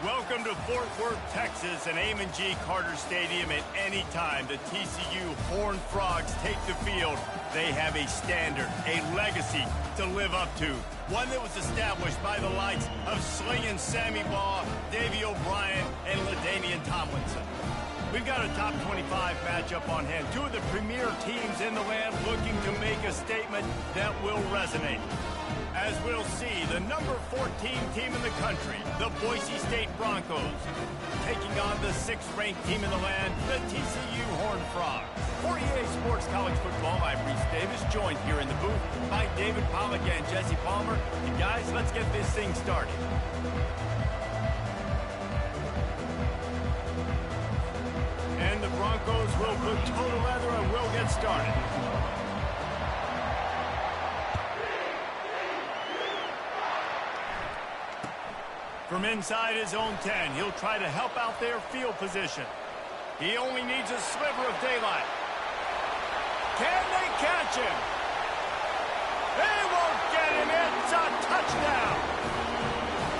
Welcome to Fort Worth, Texas, and Amon G. Carter Stadium. At any time the TCU Horned Frogs take the field, they have a standard, a legacy to live up to. One that was established by the likes of Slingin' Sammy Baugh, Davey O'Brien, and LaDainian Tomlinson. We've got a top 25 matchup on hand. Two of the premier teams in the land looking to make a statement that will resonate. As we'll see, the number 14 team in the country, the Boise State Broncos, taking on the 6th-ranked team in the land, the TCU Horned Frogs. For EA Sports College Football, I'm Reese Davis, joined here in the booth by David Pollack and Jesse Palmer. And guys, let's get this thing started. And the Broncos will put total leather and will get started. From inside his own 10, he'll try to help out their field position. He only needs a sliver of daylight. Can they catch him? They won't get him. It's a touchdown.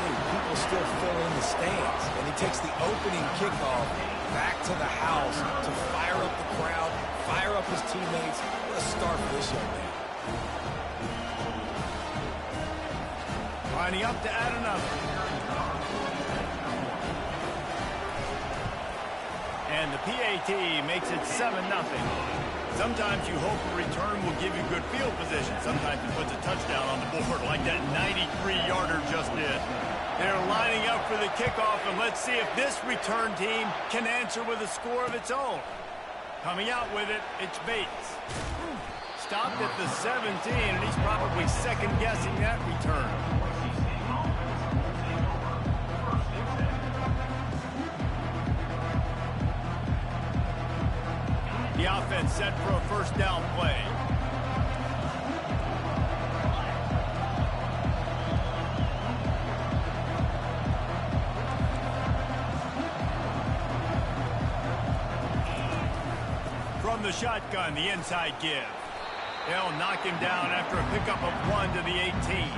Hey, people still fill in the stands, and he takes the opening kickoff back to the house to fire up the crowd, fire up his teammates. What a start for this young man. Lining up to add another. And the PAT makes it 7-0. Sometimes you hope a return will give you good field position. Sometimes he puts a touchdown on the board like that 93-yarder just did. They're lining up for the kickoff, and let's see if this return team can answer with a score of its own. Coming out with it, it's Bates. Stopped at the 17, and he's probably second-guessing that return. The offense set for a first down play. From the shotgun, the inside give. They'll knock him down after a pickup of 1 to the 18.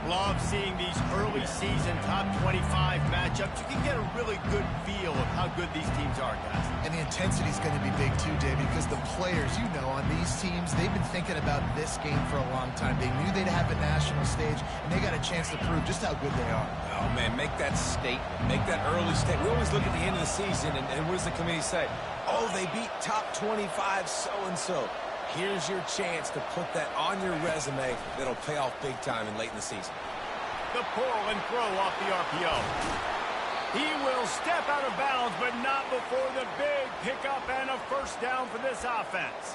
Love seeing these early season top 25 matchups. You can get a really good feel of how good these teams are, guys. And the intensity is going to be big too, David, because the players, you know, on these teams, they've been thinking about this game for a long time. They knew they'd have a national stage, and they got a chance to prove just how good they are. Oh, man, make that statement. Make that early statement. We always look at the end of the season, and what does the committee say? Oh, they beat top 25 so-and-so. Here's your chance to put that on your resume that'll pay off big time and late in the season. The pull and throw off the RPO. He will step out of bounds, but not before the big pickup and a first down for this offense.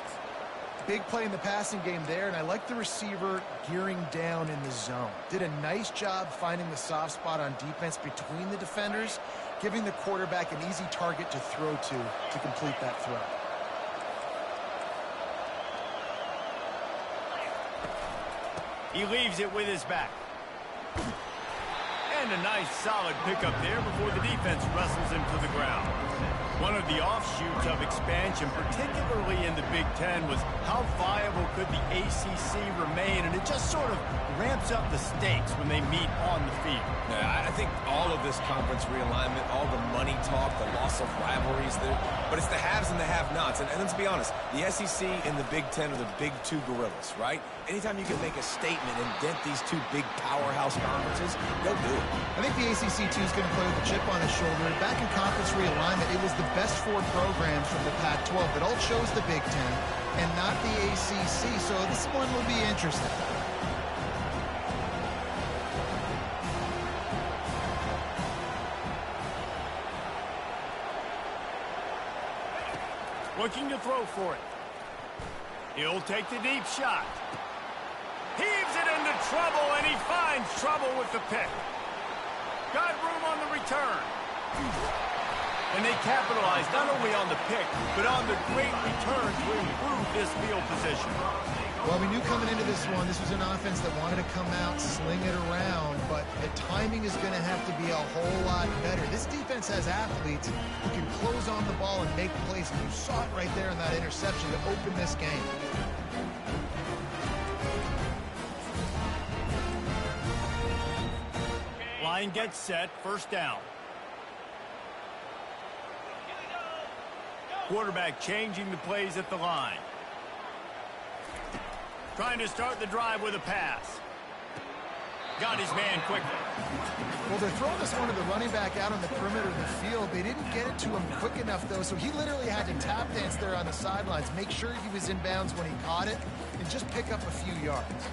Big play in the passing game there, and I like the receiver gearing down in the zone. Did a nice job finding the soft spot on defense between the defenders, giving the quarterback an easy target to throw to complete that throw. He leaves it with his back. And a nice solid pickup there before the defense wrestles him to the ground. One of the offshoots of expansion, particularly in the Big Ten, was how viable could the ACC remain, and it just sort of ramps up the stakes when they meet on the field. Yeah, I think all of this conference realignment, all the money talk, the loss of rivalries there, but it's the haves and the have-nots. And let's be honest, the SEC and the Big Ten are the big two gorillas, right? Anytime you can make a statement and dent these two big powerhouse conferences, they'll do it. I think the ACC, too, is going to play with a chip on his shoulder. Back in conference realignment, it was the best 4 programs from the Pac-12 that all chose the Big Ten and not the ACC, so this one will be interesting. Looking to throw for it. He'll take the deep shot. Heaves it into trouble, and he finds trouble with the pick. Got room on the return. And they capitalized not only on the pick, but on the great return to improve this field position. Well, we knew coming into this one, this was an offense that wanted to come out, sling it around, but the timing is going to have to be a whole lot better. This defense has athletes who can close on the ball and make plays, and you saw it right there in that interception to open this game. Line gets set, first down. Quarterback changing the plays at the line. Trying to start the drive with a pass. Got his man quickly. Well, they're throwing this one to the running back out on the perimeter of the field. They didn't get it to him quick enough, though, so he literally had to tap dance there on the sidelines, make sure he was in bounds when he caught it, and just pick up a few yards.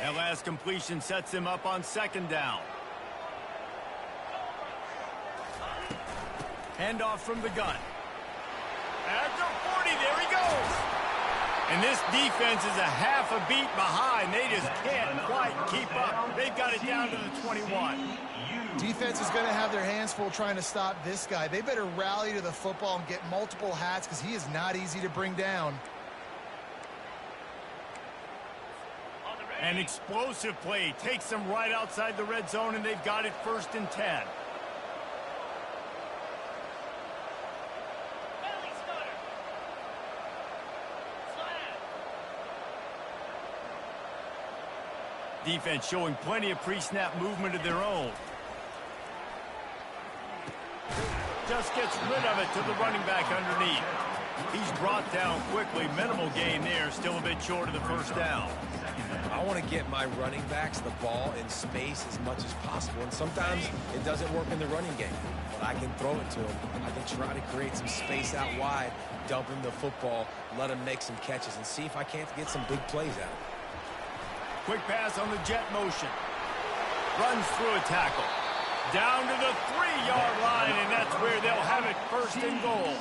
That last completion sets him up on second down. Handoff from the gun. After 40, there he goes. And this defense is a half a beat behind. They just can't quite keep up. They've got it down to the 21. Defense is going to have their hands full trying to stop this guy. They better rally to the football and get multiple hats because he is not easy to bring down. An explosive play takes them right outside the red zone, and they've got it 1st and 10. Defense showing plenty of pre-snap movement of their own. Just gets rid of it to the running back underneath. He's brought down quickly. Minimal gain there. Still a bit short of the 1st down. I want to get my running backs the ball in space as much as possible. And sometimes it doesn't work in the running game. But I can throw it to him. I can try to create some space out wide, dump him the football, let him make some catches, and see if I can't get some big plays out of it. Quick pass on the jet motion. Runs through a tackle. Down to the 3-yard line, and that's where they'll have it 1st and goal.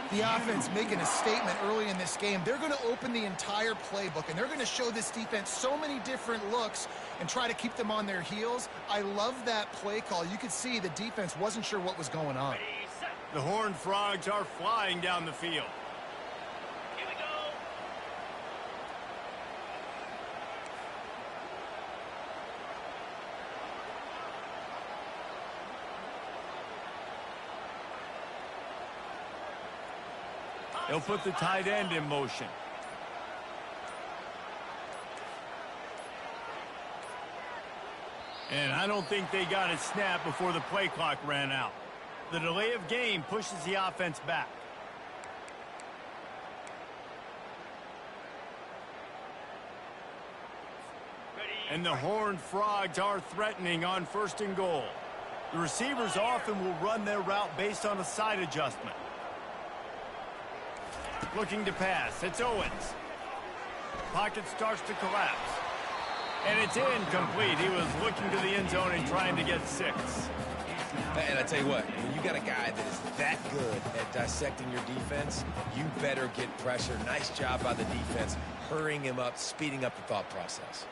The offense making a statement early in this game. They're going to open the entire playbook, and they're going to show this defense so many different looks and try to keep them on their heels. I love that play call. You could see the defense wasn't sure what was going on. The Horned Frogs are flying down the field. They'll put the tight end in motion. And I don't think they got it snapped before the play clock ran out. The delay of game pushes the offense back. And the Horned Frogs are threatening on 1st and goal. The receivers often will run their route based on a side adjustment. Looking to pass. It's Owens. Pocket starts to collapse. And it's incomplete. He was looking to the end zone and trying to get 6. And I tell you what, when you got a guy that is that good at dissecting your defense, you better get pressure. Nice job by the defense, hurrying him up, speeding up the thought process.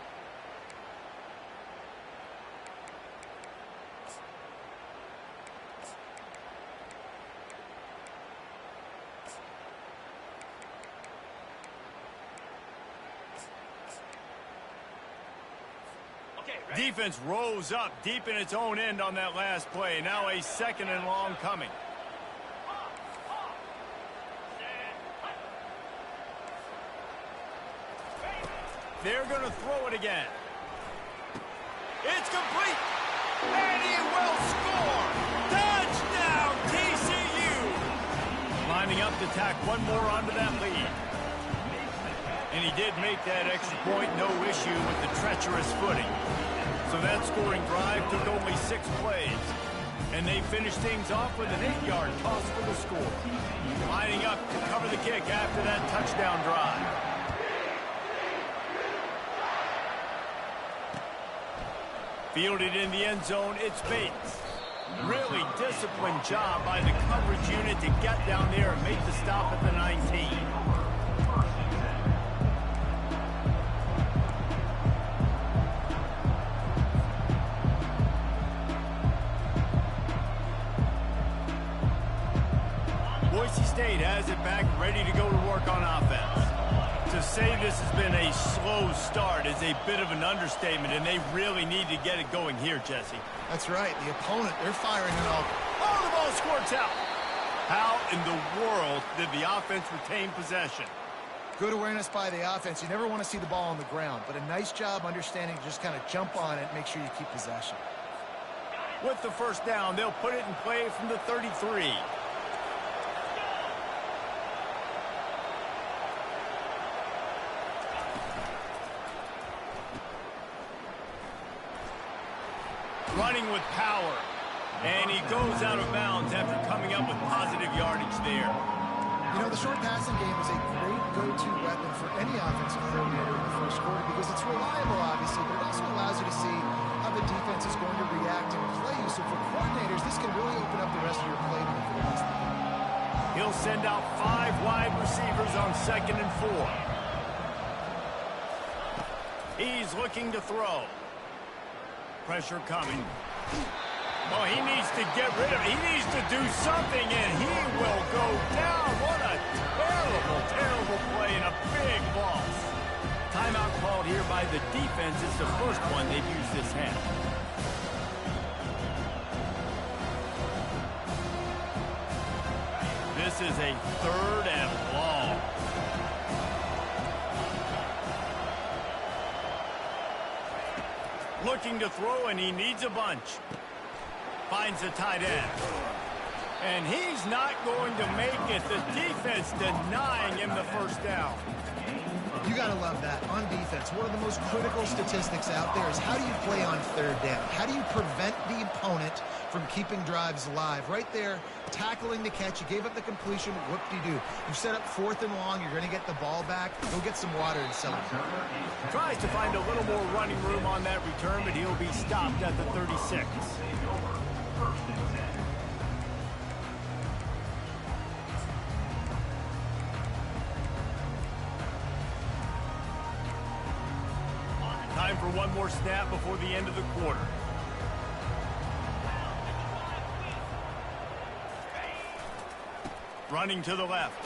Defense rose up deep in its own end on that last play. Now a 2nd and long coming. They're going to throw it again. It's complete. And he will score. Touchdown, TCU. Lining up to tack one more onto that lead. And he did make that extra point, no issue with the treacherous footing. So that scoring drive took only 6 plays. And they finished things off with an 8-yard toss for the score. Lining up to cover the kick after that touchdown drive. Fielded in the end zone, it's Bates. Really disciplined job by the coverage unit to get down there and make the stop at the 19. Boise State has it back, ready to go to work on offense. To say this has been a slow start is a bit of an understatement, and they really need to get it going here, Jesse. That's right. The opponent, they're firing it all. Oh, the ball squirts out. How in the world did the offense retain possession? Good awareness by the offense. You never want to see the ball on the ground, but a nice job understanding to just kind of jump on it and make sure you keep possession. With the first down, they'll put it in play from the 33. Running with power. And he goes out of bounds after coming up with positive yardage there. You know, the short passing game is a great go-to weapon for any offensive coordinator in the first quarter because it's reliable, obviously, but it also allows you to see how the defense is going to react and play you. So for coordinators, this can really open up the rest of your playbook for the rest of the game. He'll send out 5 wide receivers on 2nd and 4. He's looking to throw. Pressure coming. Oh, he needs to get rid of it. He needs to do something, and he will go down. What a terrible, terrible play and a big loss. Timeout called here by the defense. It's the first one they've used this half. This is a 3rd and long. Looking to throw, and he needs a bunch. Finds the tight end. And he's not going to make it. The defense denying him the first down. You got to love that. On defense, one of the most critical statistics out there is how do you play on 3rd down? How do you prevent the opponent from keeping drives alive? Right there, tackling the catch. You gave up the completion. Whoop-de-doo. You set up 4th and long. You're going to get the ball back. Go get some water and celebrate. Tries to find a little more running room on that return, but he'll be stopped at the 36. Time for one more snap before the end of the quarter. Running to the left.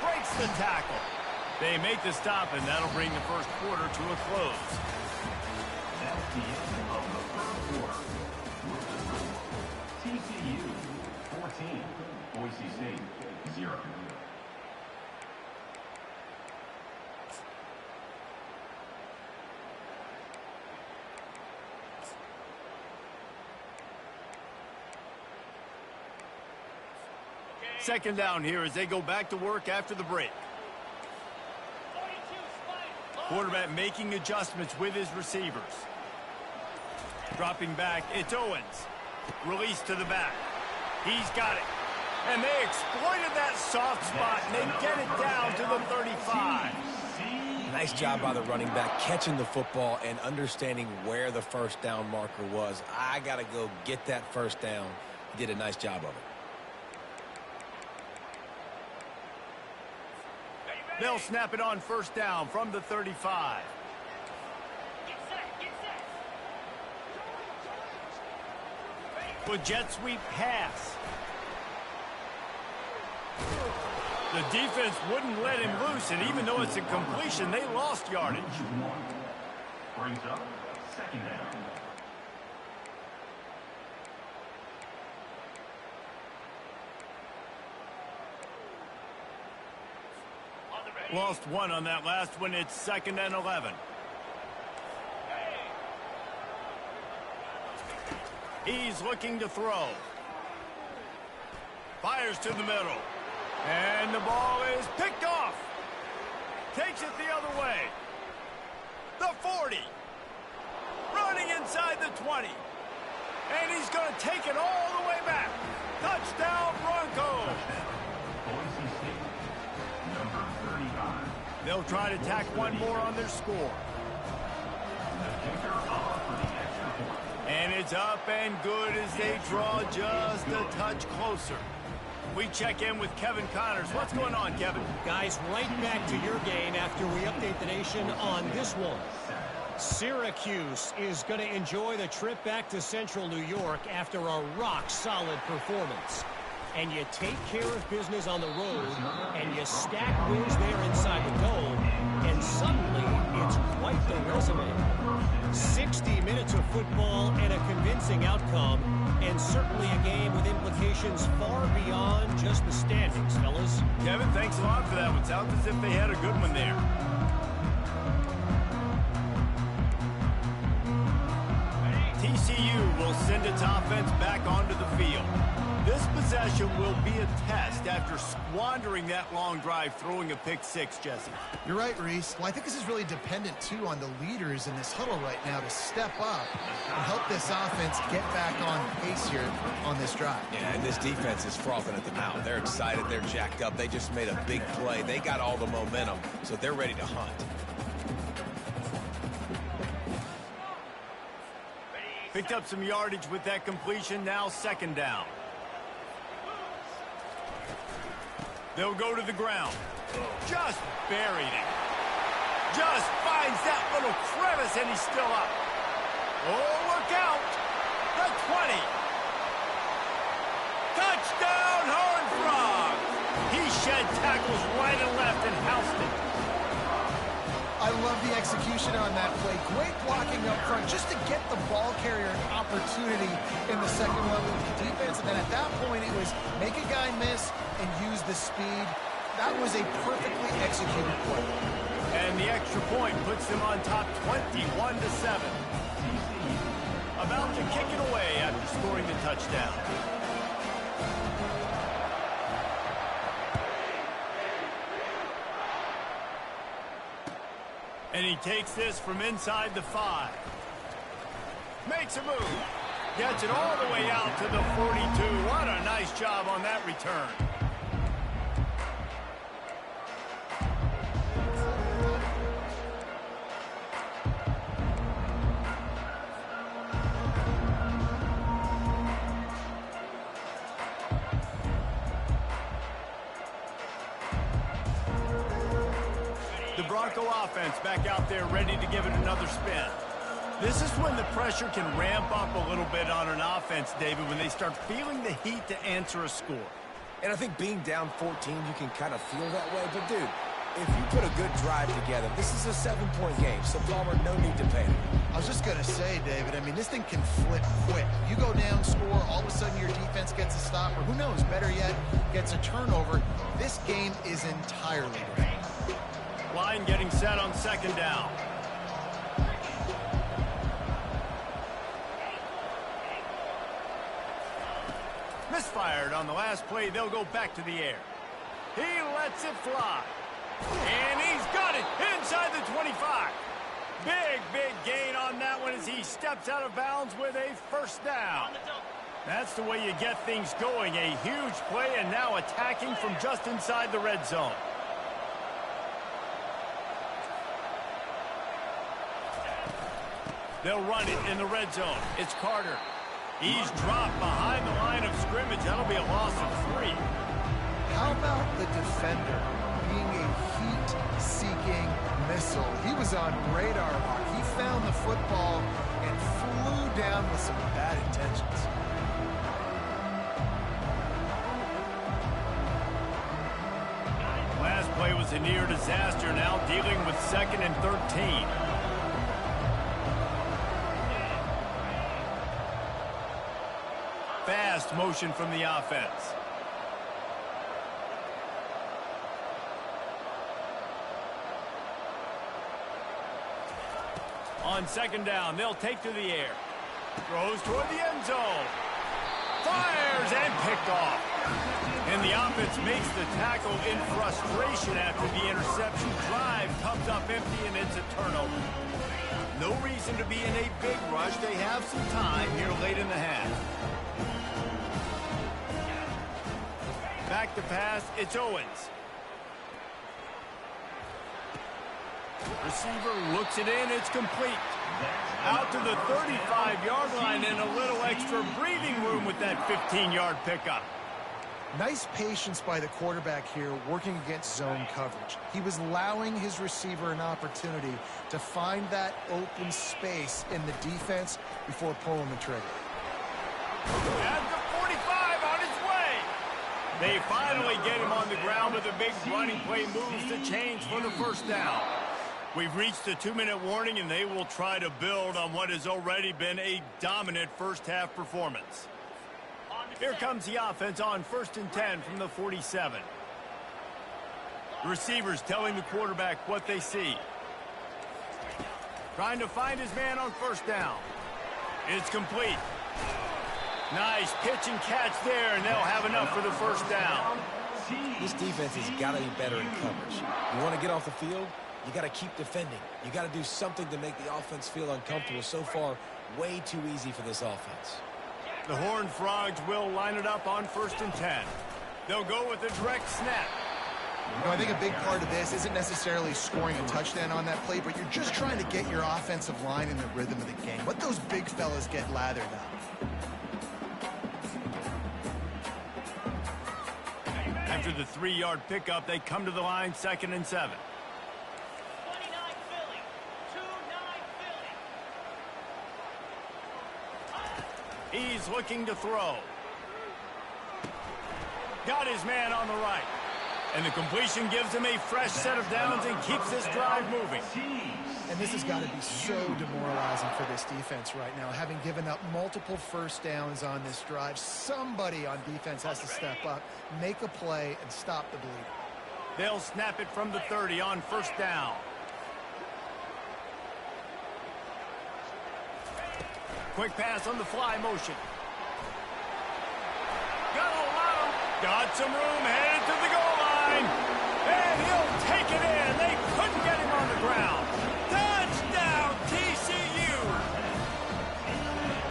Breaks the tackle. They make the stop, and that'll bring the first quarter to a close. That's the end of the first quarter. TCU 14, Boise State 0. Second down here as they go back to work after the break. Quarterback making adjustments with his receivers. Dropping back, it's Owens. Release to the back. He's got it. And they exploited that soft spot, and they get it down to the 35. Nice job by the running back, catching the football and understanding where the first down marker was. I got to go get that first down. He did a nice job of it. They'll snap it on first down from the 35. With jet sweep pass. The defense wouldn't let him loose, and even though it's a completion, they lost yardage. Brings up 2nd down. Lost 1 on that last one. It's 2nd and 11. He's looking to throw. Fires to the middle. And the ball is picked off. Takes it the other way. The 40. Running inside the 20. And he's going to take it all the way back. Touchdown, Broncos. Boise State, number 35. They'll try to tack one more on their score. The kicker off for the extra point. And it's up and good as they draw just a touch closer. We check in with Kevin Connors. What's going on, Kevin? Guys, right back to your game after we update the nation on this one. Syracuse is going to enjoy the trip back to Central New York after a rock-solid performance. And you take care of business on the road, and you stack wins there inside the dome, and suddenly it's quite the resume. 60 minutes of football and a convincing outcome, and certainly a game with implications far beyond just the standings, fellas. Kevin, thanks a lot for that one. Sounds as if they had a good one there. TCU will send its offense back onto the field. This possession will be a test after squandering that long drive throwing a pick six, Jesse. You're right, Reese. Well, I think this is really dependent, too, on the leaders in this huddle right now to step up and help this offense get back on pace here on this drive. Yeah, and this defense is frothing at the mouth. They're excited. They're jacked up. They just made a big play. They got all the momentum, so they're ready to hunt. Picked up some yardage with that completion. Now second down. They'll go to the ground. Just buried it. Just finds that little crevice, and he's still up. Oh, look out. The 20. Touchdown, Horned Frogs. He shed tackles right and left and housed it. I love the execution on that play. Great blocking up front just to get the ball carrier an opportunity in the second level of the defense. And then at that point, it was make a guy miss and use the speed. That was a perfectly executed play. And the extra point puts them on top 21-7. About to kick it away after scoring the touchdown. And he takes this from inside the 5. Makes a move. Gets it all the way out to the 42. What a nice job on that return. Offense back out there ready to give it another spin. This is when the pressure can ramp up a little bit on an offense, David, when they start feeling the heat to answer a score. And I think being down 14, you can kind of feel that way. But, dude, if you put a good drive together, this is a 7-point game. So, Palmer, no need to panic. I was just going to say, David, I mean, this thing can flip quick. You go down, score, all of a sudden your defense gets a stop, or who knows, better yet, gets a turnover. This game is entirely different. Line getting set on second down. Misfired on the last play. They'll go back to the air. He lets it fly. And he's got it inside the 25. Big gain on that one as he steps out of bounds with a first down. That's the way you get things going. A huge play, and now attacking from just inside the red zone. They'll run it in the red zone. It's Carter. He's dropped behind the line of scrimmage. That'll be a loss of 3. How about the defender being a heat-seeking missile? He was on radar lock. He found the football and flew down with some bad intentions. Last play was a near disaster. Now dealing with 2nd and 13. Fast motion from the offense. On second down, they'll take to the air. Throws toward the end zone. Fires and picked off. And the offense makes the tackle in frustration after the interception. Drive comes up empty, and it's a turnover. No reason to be in a big rush. They have some time here late in the half. Back to pass, it's Owens. Receiver looks it in, it's complete. Out to the 35-yard line and a little extra breathing room with that 15-yard pickup. Nice patience by the quarterback here working against zone coverage. He was allowing his receiver an opportunity to find that open space in the defense before pulling the trigger. At the 45 on his way. They finally get him on the ground with a big running play moves the chains for the first down. We've reached the 2-minute warning, and they will try to build on what has already been a dominant first-half performance. Here comes the offense on 1st and 10 from the 47. The receivers telling the quarterback what they see. Trying to find his man on first down. It's complete. Nice pitch and catch there, and they'll have enough for the first down. This defense has got to be better in coverage. You want to get off the field, you got to keep defending. You got to do something to make the offense feel uncomfortable. So far, way too easy for this offense. The Horned Frogs will line it up on 1st and 10. They'll go with a direct snap. You know, I think a big part of this isn't necessarily scoring a touchdown on that play, but you're just trying to get your offensive line in the rhythm of the game. Let those big fellas get lathered up. After the 3-yard pickup, they come to the line 2nd and 7. 29 Philly. 29 Philly. He's looking to throw. Got his man on the right. And the completion gives him a fresh set of downs and keeps this drive moving. And this has got to be so demoralizing for this defense right now. Having given up multiple first downs on this drive, somebody on defense has to step up, make a play, and stop the bleeding. They'll snap it from the 30 on 1st down. Quick pass on the fly motion. Got some room, headed to the goal line. And he'll take it in. They couldn't get him on the ground. Touchdown, TCU.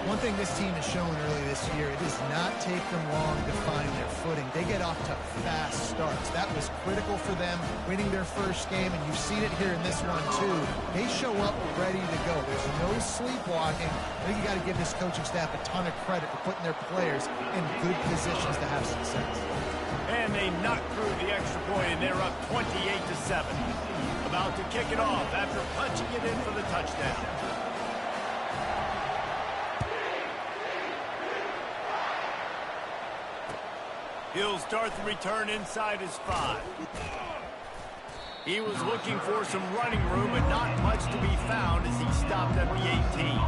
One thing this team has shown early this year, it does not take them long to find their footing. They get off to fast starts. That was critical for them, winning their first game, and you've seen it here in this one, too. They show up ready to go. There's no sleepwalking. I think you got to give this coaching staff a ton of credit for putting their players in good positions to have success. And they knock through the extra point, and they're up 28-7. About to kick it off after punching it in for the touchdown. He'll start the return inside his 5. He was looking for some running room, but not much to be found as he stopped at the 18.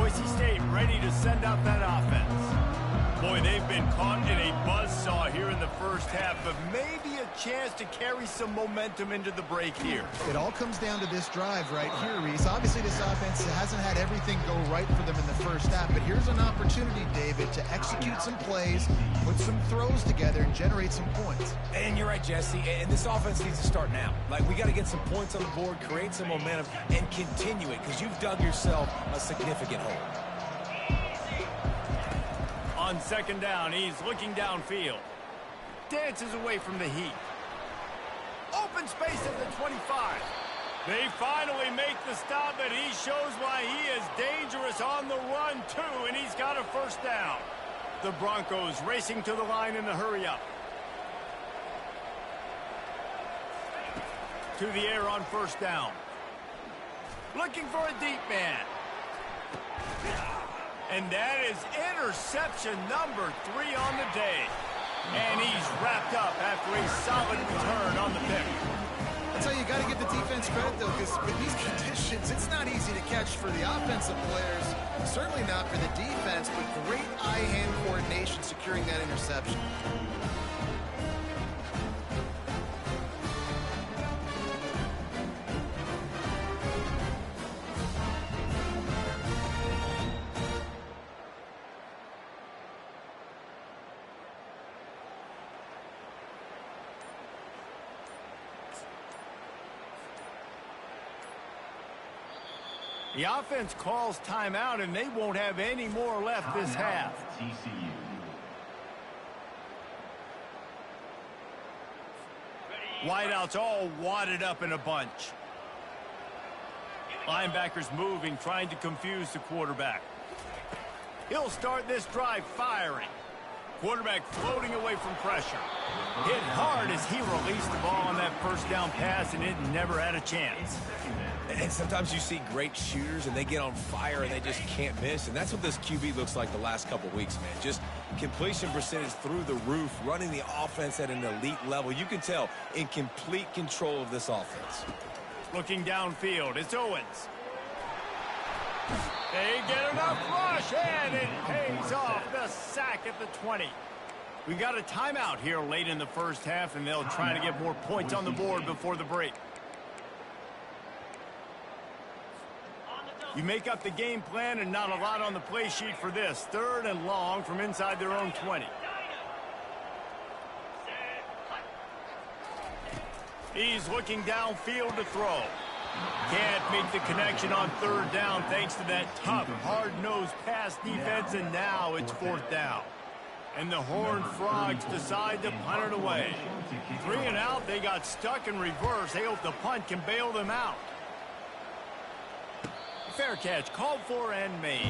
Boise State ready to send out that offense. Boy, they've been caught in a buzzsaw here in the first half, but maybe a chance to carry some momentum into the break here. It all comes down to this drive right here, Reese. Obviously, this offense hasn't had everything go right for them in the first half, but here's an opportunity, David, to execute some plays, put some throws together, and generate some points. And you're right, Jesse, and this offense needs to start now. Like, we got to get some points on the board, create some momentum, and continue it, because you've dug yourself a significant hole. On 2nd down, he's looking downfield. Dances away from the heat. Open space at the 25. They finally make the stop, and he shows why he is dangerous on the run, too, and he's got a first down. The Broncos racing to the line in the hurry-up. To the air on 1st down. Looking for a deep man. And that is interception number 3 on the day. And he's wrapped up after a solid return on the pick. That's how you got to give the defense credit, though, because with these conditions, it's not easy to catch for the offensive players. Certainly not for the defense, but great eye-hand coordination securing that interception. The offense calls timeout, and they won't have any more left this half. Wideouts all wadded up in a bunch. Linebackers moving, trying to confuse the quarterback. He'll start this drive firing. Quarterback floating away from pressure. Hit hard as he released the ball on that first down pass, and it never had a chance. And sometimes you see great shooters, and they get on fire, and they just can't miss. And that's what this QB looks like the last couple weeks, man. Just completion percentage through the roof, running the offense at an elite level. You can tell in complete control of this offense. Looking downfield, it's Owens. They get enough rush, and it pays off. The sack at the 20. We got a timeout here late in the first half, and they'll try to get more points on the board before the break. You make up the game plan and not a lot on the play sheet for this. 3rd and long from inside their own 20. He's looking downfield to throw. Can't make the connection on 3rd down thanks to that tough, hard-nosed pass defense, and now it's 4th down. And the Horned Frogs decide to punt it away. 3 and out, they got stuck in reverse. They hope the punt can bail them out. Fair catch, called for and made.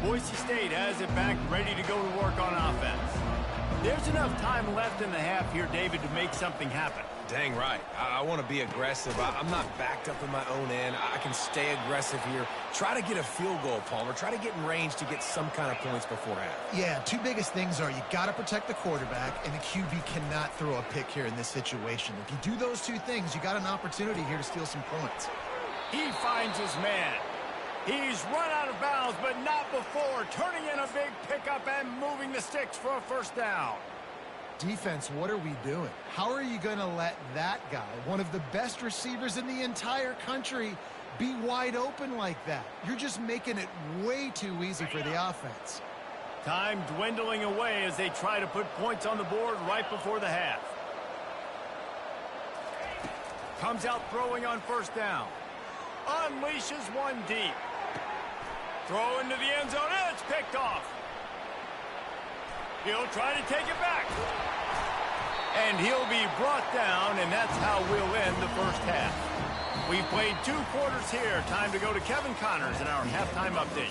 Boise State has it back, ready to go to work on offense. There's enough time left in the half here, David, to make something happen. Dang right. I want to be aggressive. I'm not backed up in my own end. I can stay aggressive here. Try to get a field goal, Palmer. Try to get in range to get some kind of points before half. Yeah, 2 biggest things are you got to protect the quarterback, and the QB cannot throw a pick here in this situation. If you do those 2 things, you got an opportunity here to steal some points. He finds his man. He's run out of bounds, but not before. Turning in a big pickup and moving the sticks for a 1st down. Defense, what are we doing? How are you going to let that guy, one of the best receivers in the entire country, be wide open like that? You're just making it way too easy for the offense. Time dwindling away as they try to put points on the board right before the half. Comes out throwing on 1st down. Unleashes one deep. Throw into the end zone, and it's picked off. He'll try to take it back. And he'll be brought down, and that's how we'll end the first half. We've played 2 quarters here. Time to go to Kevin Connors in our halftime update.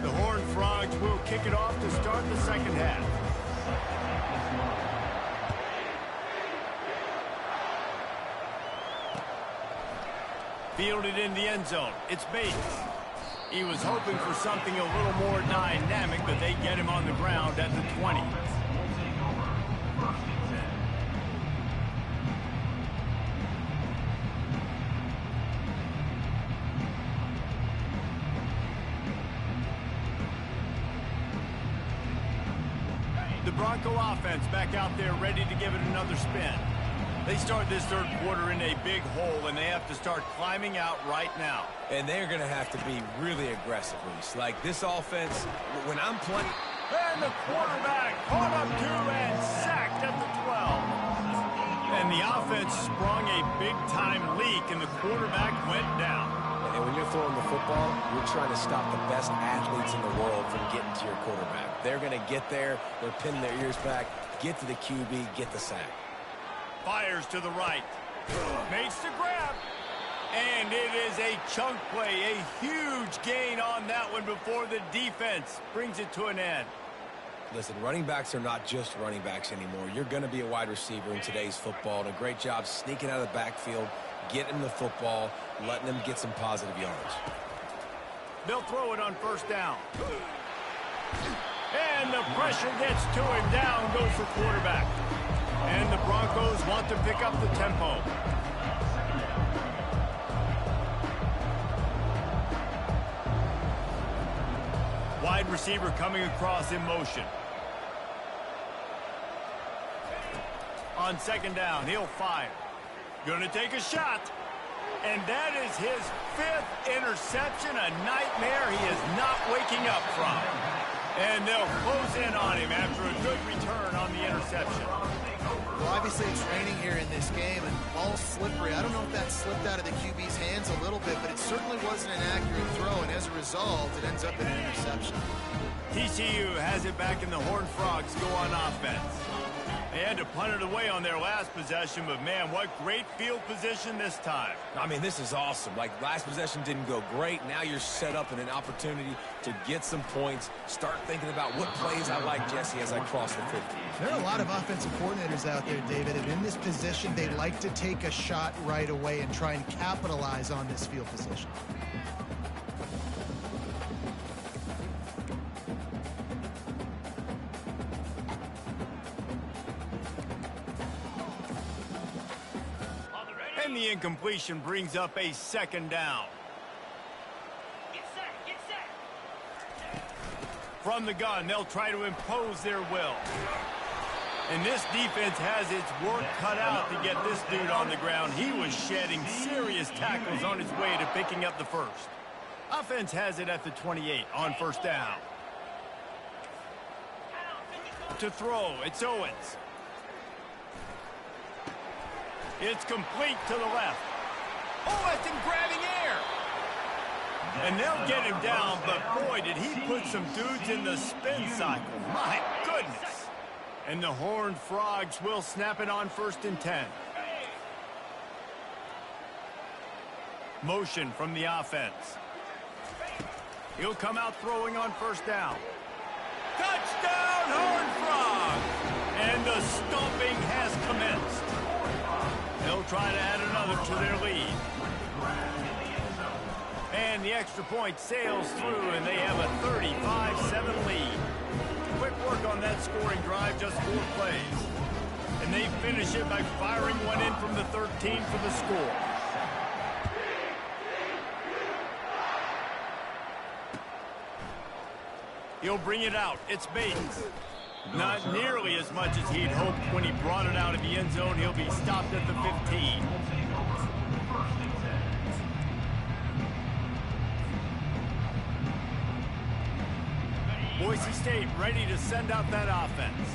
The Horned Frogs will kick it off to start the second half. Fielded in the end zone. It's Bates. He was hoping for something a little more dynamic, but they get him on the ground at the 20. The Bronco offense back out there ready to give it another spin. They start this 3rd quarter in a big hole, and they have to start climbing out right now. And they're going to have to be really aggressive, Reese. Like this offense, when I'm playing... And the quarterback caught up to and sacked at the 12. And the offense sprung a big-time leak, and the quarterback went down. And when you're throwing the football, you're trying to stop the best athletes in the world from getting to your quarterback. They're going to get there. They're pinning their ears back, get to the QB, get the sack. Fires to the right. Makes the grab. And it is a chunk play. A huge gain on that one before the defense brings it to an end. Listen, running backs are not just running backs anymore. You're going to be a wide receiver in today's football. And a great job sneaking out of the backfield, getting the football, letting them get some positive yards. They'll throw it on 1st down. And the pressure gets to him. Down goes the quarterback. And the Broncos want to pick up the tempo. Wide receiver coming across in motion. On 2nd down, he'll fire. Gonna take a shot. And that is his 5th interception, a nightmare he is not waking up from. And they'll close in on him after a good return on the interception. Well, obviously it's raining here in this game, and ball's slippery. I don't know if that slipped out of the QB's hands a little bit, but it certainly wasn't an accurate throw, and as a result, it ends up in an interception. TCU has it back, and the Horned Frogs go on offense. They had to punt it away on their last possession, but man, what great field position this time. I mean, this is awesome. Like, last possession didn't go great. Now you're set up in an opportunity to get some points. Start thinking about what plays I like, Jesse, as I cross the 50. There are a lot of offensive coordinators out there, David, and in this position, they like to take a shot right away and try and capitalize on this field position. And the incompletion brings up a second down. Get set, get set. From the gun, they'll try to impose their will. And this defense has its work cut out to get this dude on the ground. He was shedding serious tackles on his way to picking up the first. Offense has it at the 28 on first down. To throw, it's Owens. It's complete to the left. Oh, that's him grabbing air. And they'll get him down, but boy, did he put some dudes in the spin cycle. My goodness. And the Horned Frogs will snap it on 1st and 10. Motion from the offense. He'll come out throwing on first down. Touchdown, Horned Frogs! And the stomping has commenced. They'll try to add another to their lead. And the extra point sails through, and they have a 35-7 lead. Quick work on that scoring drive, just 4 plays. And they finish it by firing one in from the 13 for the score. He'll bring it out. It's Bates. Not nearly as much as he'd hoped when he brought it out of the end zone. He'll be stopped at the 15. Boise State ready to send out that offense.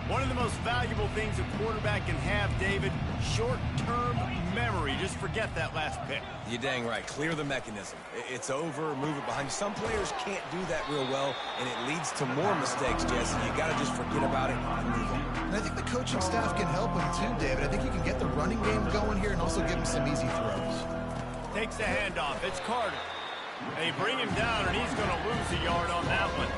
One of the most valuable things a quarterback can have, David, short-term memory. Just forget that last pick. You're dang right. Clear the mechanism. It's over, move it behind you. Some players can't do that real well, and it leads to more mistakes, Jesse. You got to just forget about it and move on. And I think the coaching staff can help him too, David. I think you can get the running game going here and also give him some easy throws. Takes the handoff. It's Carter. They bring him down, and he's going to lose a yard on that one.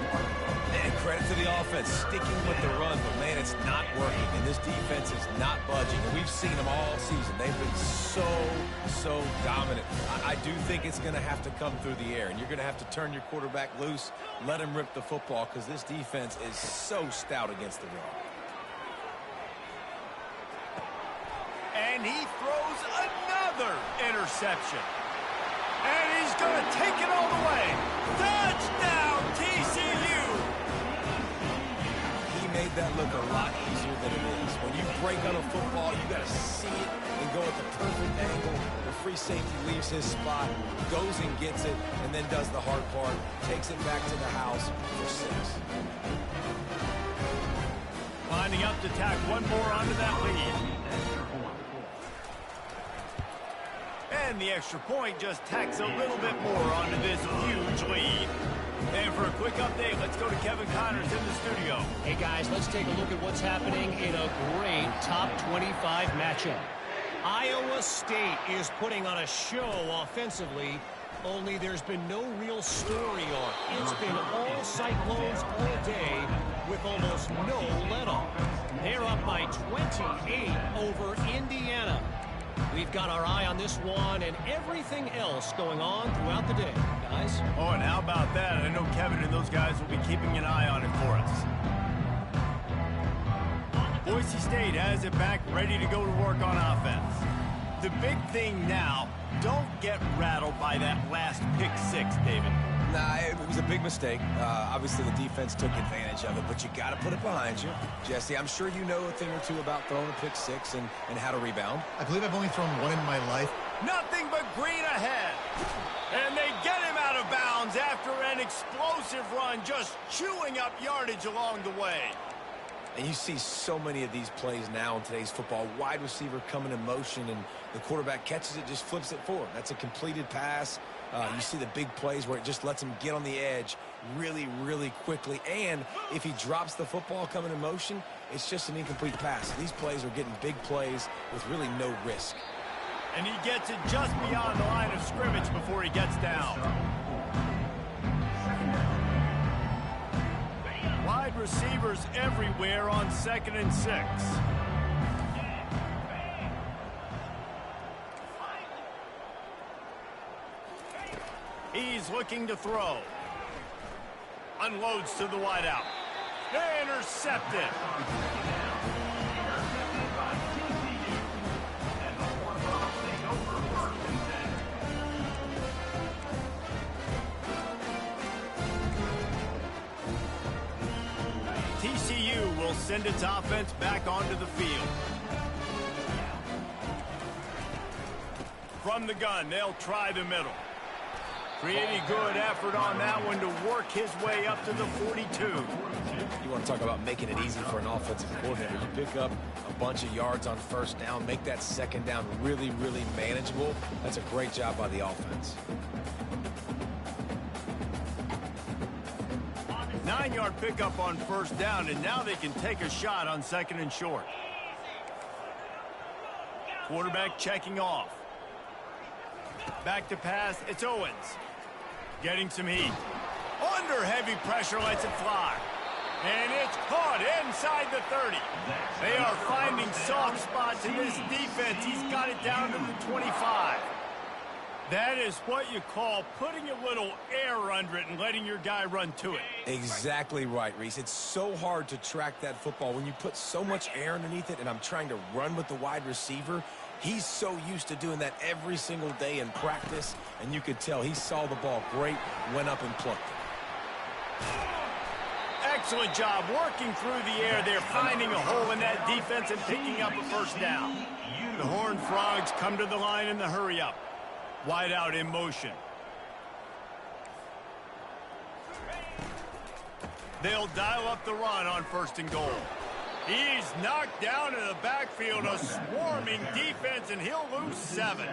And credit to the offense, sticking with the run, but man, it's not working, and this defense is not budging, and we've seen them all season. They've been so dominant. I do think it's going to have to come through the air, and you're going to have to turn your quarterback loose, let him rip the football, because this defense is so stout against the run. And he throws another interception. And he's going to take it all the way. Touchdown, TCU! He made that look a lot easier than it is. When you break on a football, you got to see it and go at the perfect angle. The free safety leaves his spot, goes and gets it, and then does the hard part, takes it back to the house for 6. Lining up to tack one more onto that lead. And the extra point just tacks a little bit more onto this huge lead. And for a quick update, let's go to Kevin Connors in the studio. Hey, guys, let's take a look at what's happening in a great top 25 matchup. Iowa State is putting on a show offensively, only there's been no real story arc. It's been all Cyclones all day with almost no let-off. They're up by 28 over Indiana. We've got our eye on this one and everything else going on throughout the day, guys. Oh, and how about that? I know Kevin and those guys will be keeping an eye on it for us. Boise State has it back, ready to go to work on offense. The big thing now, don't get rattled by that last pick 6, David. Nah, it was a big mistake. Obviously, the defense took advantage of it, but you got to put it behind you. Jesse, I'm sure you know a thing or two about throwing a pick 6 and how to rebound. I believe I've only thrown one in my life. Nothing but green ahead. And they get him out of bounds after an explosive run, just chewing up yardage along the way. And you see so many of these plays now in today's football. Wide receiver coming in motion, and the quarterback catches it, just flips it forward. That's a completed pass. You see the big plays where it just lets him get on the edge really, really quickly. And if he drops the football coming in motion, it's just an incomplete pass. These plays are getting big plays with really no risk. And he gets it just beyond the line of scrimmage before he gets down. Wide receivers everywhere on 2nd and 6. He's looking to throw. Unloads to the wideout. Intercepted. send its offense back onto the field. From the gun, they'll try the middle. Pretty good effort on that one to work his way up to the 42. You want to talk about making it easy for an offensive coordinator. You pick up a bunch of yards on first down, make that second down really, really manageable. That's a great job by the offense. 9-yard pickup on first down, and now they can take a shot on second and short. Quarterback checking off. Back to pass, it's Owens. Getting some heat. Under heavy pressure, lets it fly. And it's caught inside the 30. They are finding soft spots in this defense. He's got it down to the 25. That is what you call putting a little air under it and letting your guy run to it. Exactly right, Reese. It's so hard to track that football when you put so much air underneath it, and I'm trying to run with the wide receiver. He's so used to doing that every single day in practice, and you could tell he saw the ball great, went up and plucked it. Excellent job working through the air there, finding a hole in that defense and picking up a first down. The Horned Frogs come to the line in the hurry-up. Wide out in motion. They'll dial up the run on first and goal. He's knocked down in the backfield, a swarming defense, and he'll lose 7.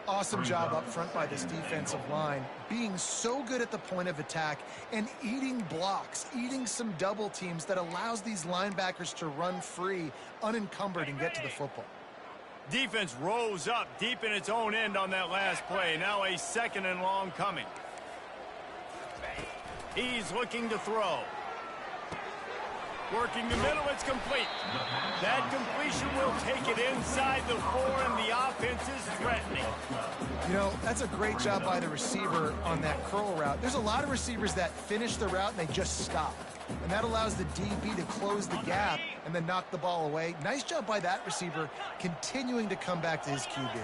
Awesome job up front by this defensive line, being so good at the point of attack and eating blocks, eating some double teams that allows these linebackers to run free, unencumbered, and get to the football. Defense rose up deep in its own end on that last play. Now a second and long coming. He's looking to throw. Working the middle, it's complete. That completion will take it inside the 4, and the offense is threatening. You know, that's a great job by the receiver on that curl route. There's a lot of receivers that finish the route and they just stop. And that allows the DB to close the gap and then knock the ball away. Nice job by that receiver, continuing to come back to his QB.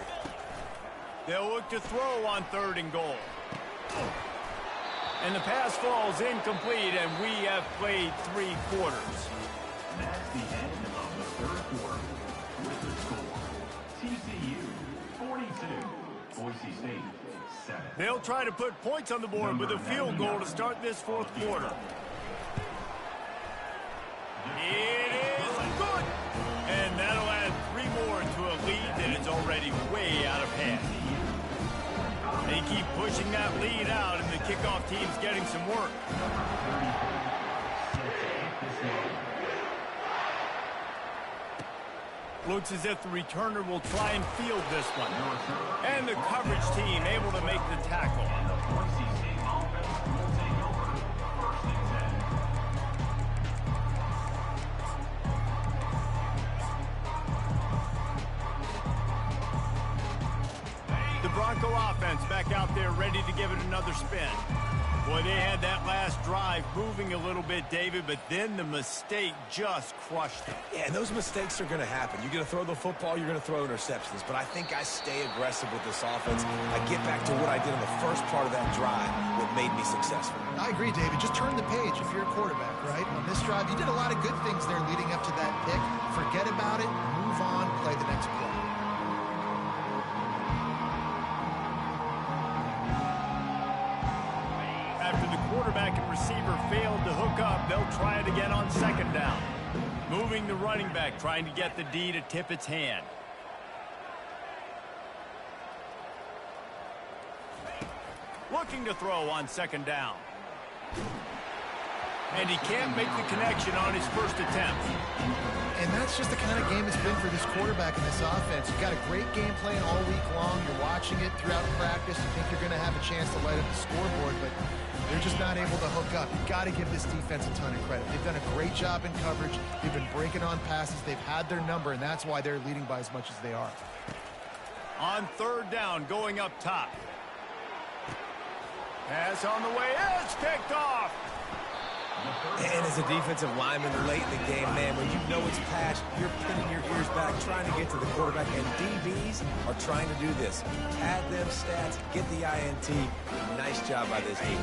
They'll look to throw on third and goal. And the pass falls incomplete, and we have played 3 quarters. That's the end of the third quarter. With the score, TCU 42, Boise State 7. They'll try to put points on the board with a field goal to start this fourth quarter. It is good! And that'll add 3 more to a lead that is already way out of hand. They keep pushing that lead out, and the kickoff team's getting some work. Looks as if the returner will try and field this one. And the coverage team able to make the tackle. Bronco offense back out there ready to give it another spin. Boy, they had that last drive moving a little bit, David, but then the mistake just crushed them. Yeah, and those mistakes are going to happen. You're going to throw the football, you're going to throw interceptions, but I think I stay aggressive with this offense. I get back to what I did in the first part of that drive, what made me successful. I agree, David. Just turn the page if you're a quarterback, right? On this drive, you did a lot of good things there leading up to that pick. Forget about it, move on, play the next play. Quarterback and receiver failed to hook up. They'll try it again on second down. Moving the running back, trying to get the D to tip its hand. Looking to throw on second down. And he can't make the connection on his first attempt. And that's just the kind of game it's been for this quarterback in this offense. You've got a great game plan all week long. You're watching it throughout practice. You think you're going to have a chance to light up the scoreboard, but they're just not able to hook up. You've got to give this defense a ton of credit. They've done a great job in coverage. They've been breaking on passes. They've had their number, and that's why they're leading by as much as they are. On third down, going up top. Pass on the way. It's picked off. And as a defensive lineman late in the game, man, when you know it's patched, you're pinning your ears back, trying to get to the quarterback, and DBs are trying to do this. Pad them stats, get the INT. Nice job by this team.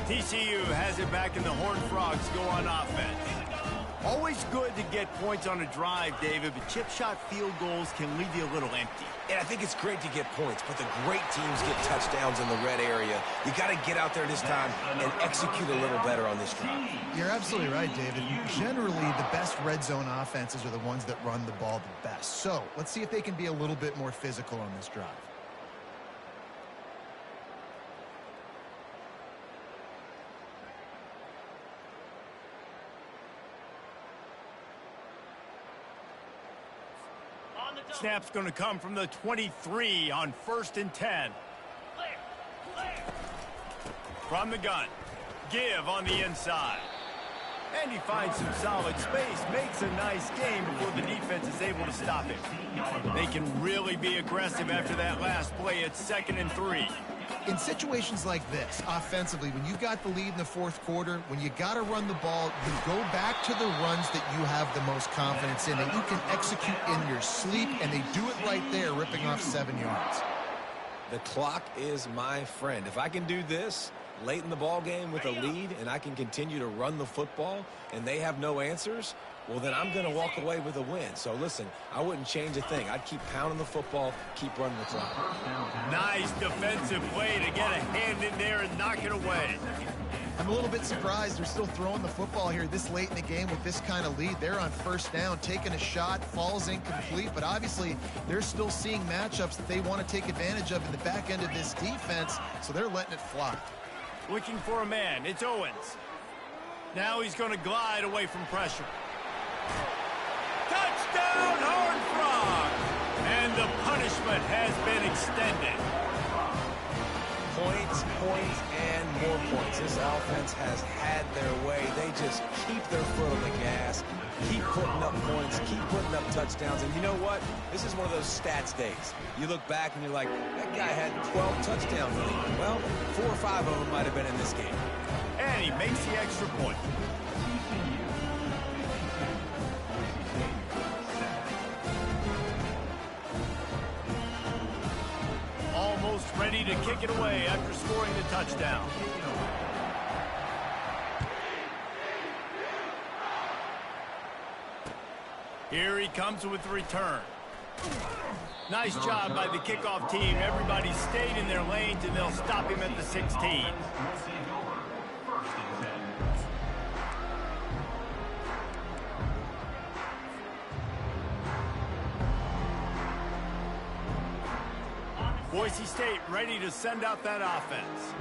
TCU has it back, and the Horned Frogs go on offense. Always good to get points on a drive, David, but chip shot field goals can leave you a little empty. And I think it's great to get points, but the great teams get touchdowns in the red area. You got to get out there this time and execute a little better on this drive. You're absolutely right, David. Generally, the best red zone offenses are the ones that run the ball the best. So let's see if they can be a little bit more physical on this drive. Snap's going to come from the 23 on 1st and 10. From the gun. Give on the inside. And he finds some solid space. Makes a nice game before the defense is able to stop him. They can really be aggressive after that last play. It's 2nd and 3. In situations like this, offensively, when you've got the lead in the fourth quarter, when you got to run the ball, you go back to the runs that you have the most confidence in, that you can execute in your sleep, and they do it right there, ripping off 7 yards. The clock is my friend. If I can do this late in the ball game with a lead and I can continue to run the football and they have no answers, well, then I'm going to walk away with a win. So, listen, I wouldn't change a thing. I'd keep pounding the football, keep running the clock. Nice defensive play to get a hand in there and knock it away. I'm a little bit surprised they're still throwing the football here this late in the game with this kind of lead. They're on 1st down, taking a shot, falls incomplete, but obviously they're still seeing matchups that they want to take advantage of in the back end of this defense, so they're letting it fly. Looking for a man. It's Owens. Now he's going to glide away from pressure. Touchdown, Horned Frog! And the punishment has been extended. Points, points, and more points. This offense has had their way. They just keep their foot on the gas, keep putting up points, keep putting up touchdowns. And you know what? This is one of those stats days. You look back and you're like, that guy had 12 touchdowns. Well, 4 or 5 of them might have been in this game. And he makes the extra point. Almost ready to kick it away after scoring the touchdown. Here he comes with the return. Nice job by the kickoff team. Everybody stayed in their lanes, and they'll stop him at the 16. Boise State ready to send out that offense.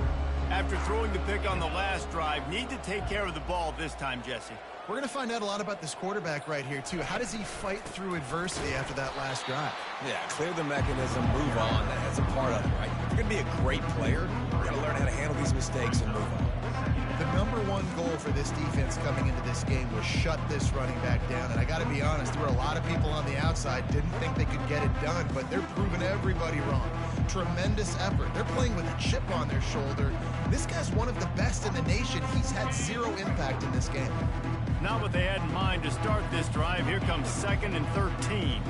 After throwing the pick on the last drive, need to take care of the ball this time, Jesse. We're going to find out a lot about this quarterback right here, too. How does he fight through adversity after that last drive? Yeah, clear the mechanism, move on. That's a part of it, right? If you're going to be a great player, you got to learn how to handle these mistakes and move on. The #1 goal for this defense coming into this game was shut this running back down. And I got to be honest, there were a lot of people on the outside didn't think they could get it done, but they're proving everybody wrong. Tremendous effort. They're playing with a chip on their shoulder. This guy's one of the best in the nation. He's had 0 impact in this game. Not what they had in mind to start this drive. Here comes 2nd and 13.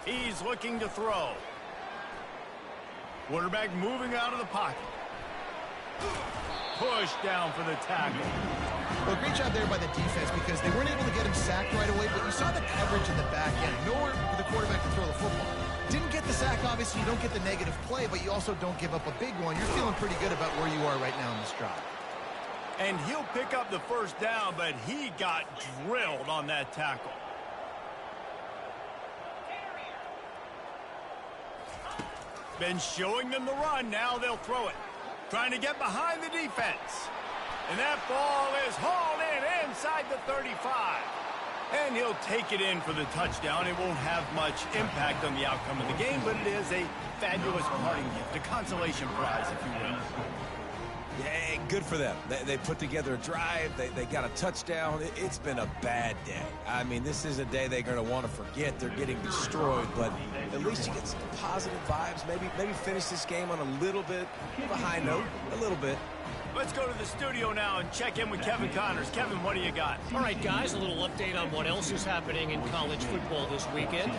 He's looking to throw. Quarterback moving out of the pocket. Push down for the tackle. Well, great job there by the defense because they weren't able to get him sacked right away, but you saw the coverage in the back end. Nowhere for the quarterback to throw the football. Didn't get the sack, obviously. You don't get the negative play, but you also don't give up a big one. You're feeling pretty good about where you are right now in this drive. And he'll pick up the 1st down, but he got drilled on that tackle. Been showing them the run. Now they'll throw it. Trying to get behind the defense. And that ball is hauled in inside the 35. And he'll take it in for the touchdown. It won't have much impact on the outcome of the game, but it is a fabulous parting gift, a consolation prize, if you will. Yeah, good for them. They put together a drive. They got a touchdown. It's been a bad day. I mean, this is a day they're going to want to forget. They're getting destroyed, but at least you get some positive vibes. Maybe finish this game on a little bit of a high note, a little bit. Let's go to the studio now and check in with Kevin Connors. Kevin, what do you got? All right, guys, a little update on what else is happening in college football this weekend.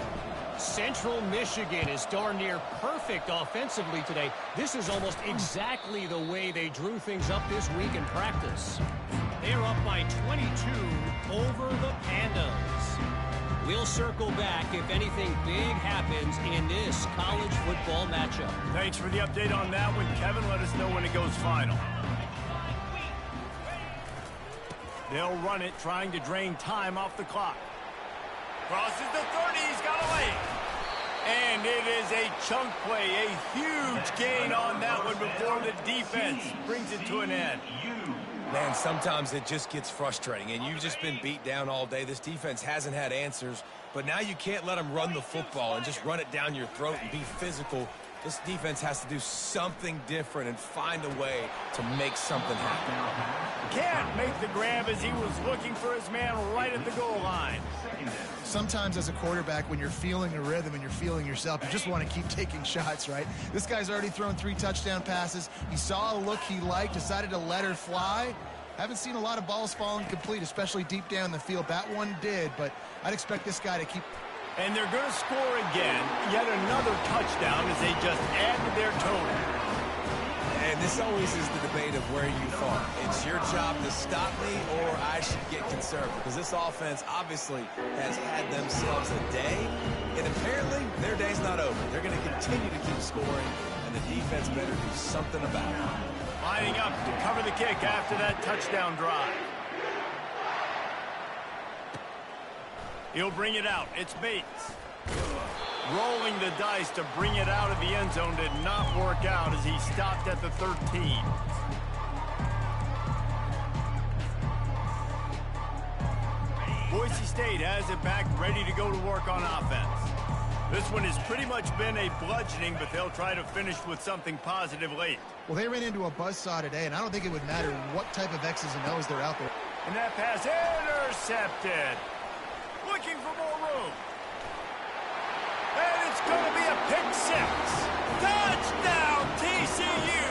Central Michigan is darn near perfect offensively today. This is almost exactly the way they drew things up this week in practice. They're up by 22 over the Pandas. We'll circle back if anything big happens in this college football matchup. Thanks for the update on that one, Kevin. Let us know when it goes final. They'll run it, trying to drain time off the clock. Crosses the 30, he's got a lane. And it is a chunk play, a huge gain on that one before the defense brings it to an end. Man, sometimes it just gets frustrating, and you've just been beat down all day. This defense hasn't had answers, but now you can't let them run the football and just run it down your throat and be physical. This defense has to do something different and find a way to make something happen. Can't make the grab as he was looking for his man right at the goal line. Sometimes as a quarterback, when you're feeling a rhythm and you're feeling yourself, you just want to keep taking shots, right? This guy's already thrown 3 touchdown passes. He saw a look he liked, decided to let her fly. Haven't seen a lot of balls falling complete, especially deep down the field. That one did, but I'd expect this guy to keep... And they're going to score again. Yet another touchdown as they just add to their total. And this always is the debate of where you fall. It's your job to stop me, or I should get conservative. Because this offense obviously has had themselves a day, and apparently their day's not over. They're going to continue to keep scoring, and the defense better do something about it. Lining up to cover the kick after that touchdown drive. He'll bring it out. It's Bates. Rolling the dice to bring it out of the end zone did not work out as he stopped at the 13. Boise State has it back, ready to go to work on offense. This one has pretty much been a bludgeoning, but they'll try to finish with something positive late. Well, they ran into a buzzsaw today, and I don't think it would matter what type of X's and O's they're out there. And that pass intercepted. Looking for more room. And it's going to be a pick 6. Touchdown, TCU!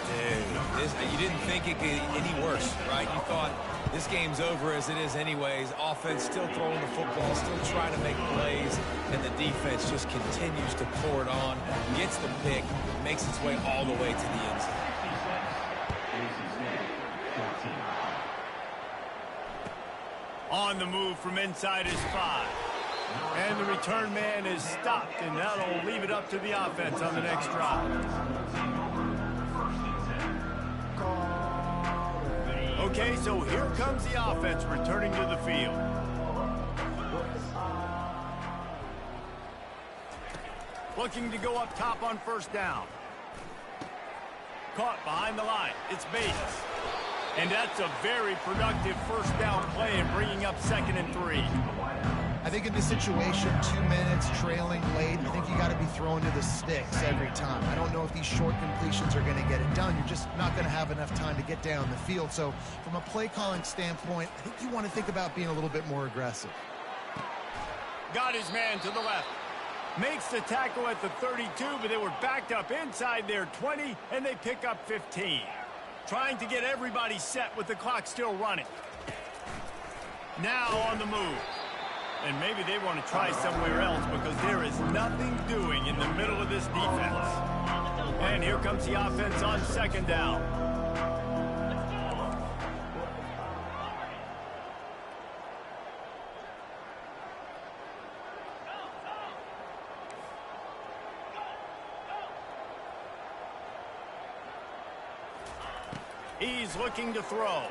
Dude, you didn't think it could get any worse, right? You thought this game's over as it is anyways. Offense still throwing the football, still trying to make plays, and the defense just continues to pour it on, gets the pick, makes its way all the way to the end zone. On the move from inside his 5. And the return man is stopped, and that'll leave it up to the offense on the next drive. Okay, so here comes the offense returning to the field. Looking to go up top on first down. Caught behind the line. It's Bates. And that's a very productive first down play in bringing up 2nd and 3. I think in this situation, 2 minutes, trailing late, I think you got to be throwing to the sticks every time. I don't know if these short completions are going to get it done. You're just not going to have enough time to get down the field. So from a play calling standpoint, I think you want to think about being a little bit more aggressive. Got his man to the left. Makes the tackle at the 32, but they were backed up inside their 20, and they pick up 15. Trying to get everybody set with the clock still running. Now on the move. And maybe they want to try somewhere else because there is nothing doing in the middle of this defense. And here comes the offense on 2nd down. He's looking to throw.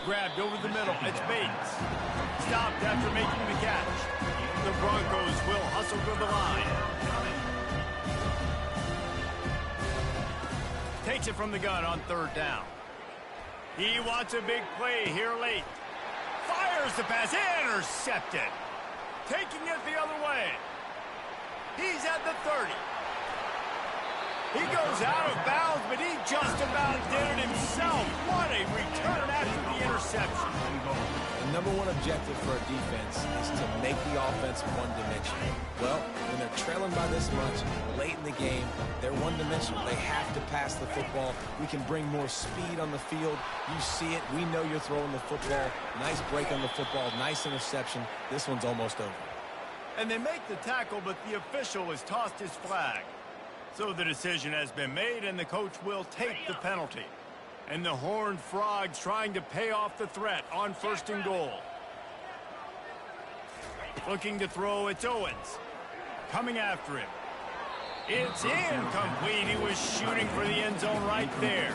Grabbed over the middle. It's Bates. Stopped after making the catch. The Broncos will hustle to the line. Takes it from the gun on 3rd down. He wants a big play here late. Fires the pass. Intercepted. Taking it the other way. He's at the 30. He goes out of bounds, but he just about did it himself. What a return after the interception. The number one objective for a defense is to make the offense one-dimensional. Well, when they're trailing by this much, late in the game, they're one-dimensional. They have to pass the football. We can bring more speed on the field. You see it. We know you're throwing the football. Nice break on the football. Nice interception. This one's almost over. And they make the tackle, but the official has tossed his flag. So the decision has been made, and the coach will take the penalty. And the Horned Frogs trying to pay off the threat on 1st and goal. Looking to throw, it's Owens. Coming after him. It's incomplete. He was shooting for the end zone right there.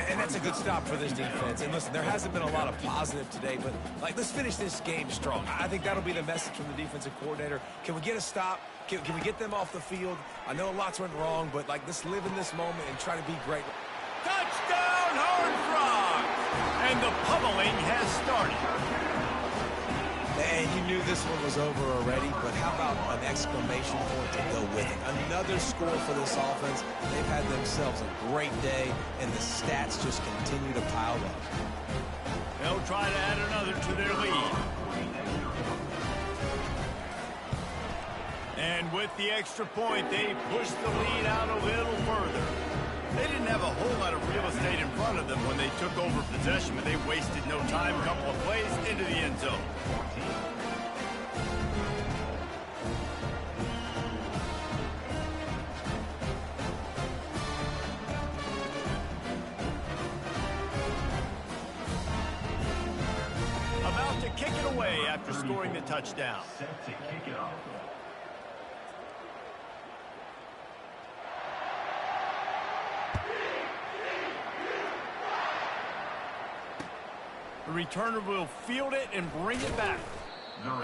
And that's a good stop for this defense. And listen, there hasn't been a lot of positive today, but let's finish this game strong. I think that'll be the message from the defensive coordinator. Can we get a stop? Can we get them off the field? I know lots went wrong, but let's live in this moment and try to be great. Touchdown, Horned Frogs! And the pummeling has started. And you knew this one was over already, but how about an exclamation point to go with it? Another score for this offense. They've had themselves a great day, and the stats just continue to pile up. They'll try to add another to their lead. And with the extra point, they push the lead out a little further. They didn't have a whole lot of real estate in front of them when they took over possession, but they wasted no time. A couple of plays into the end zone. About to kick it away after scoring the touchdown. Set to kick it off. The returner will field it and bring it back.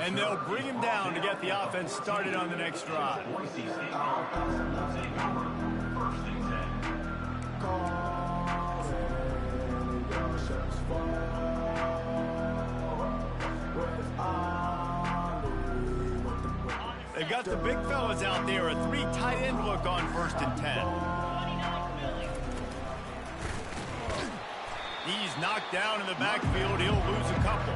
And they'll bring him down to get the offense started on the next drive. Boise State offense will take over 1st and 10. They've got the big fellas out there. A 3 tight end look on 1st and 10. He's knocked down in the backfield. He'll lose a couple.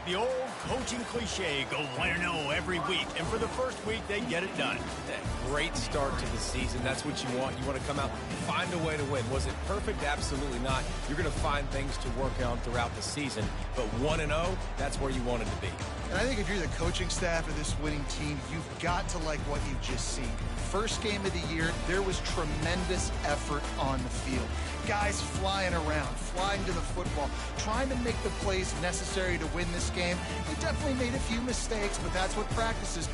The old coaching cliche, go 1-0 every week. And for the first week, they get it done. Great start to the season. That's what you want. You want to come out, find a way to win. Was it perfect? Absolutely not. You're going to find things to work on throughout the season. But 1-0, that's where you want it to be. And I think if you're the coaching staff of this winning team, you've got to like what you've just seen. First game of the year, there was tremendous effort on the field. Guys flying around, flying to the football, trying to make the plays necessary to win this game. They definitely made a few mistakes, but that's what practice is.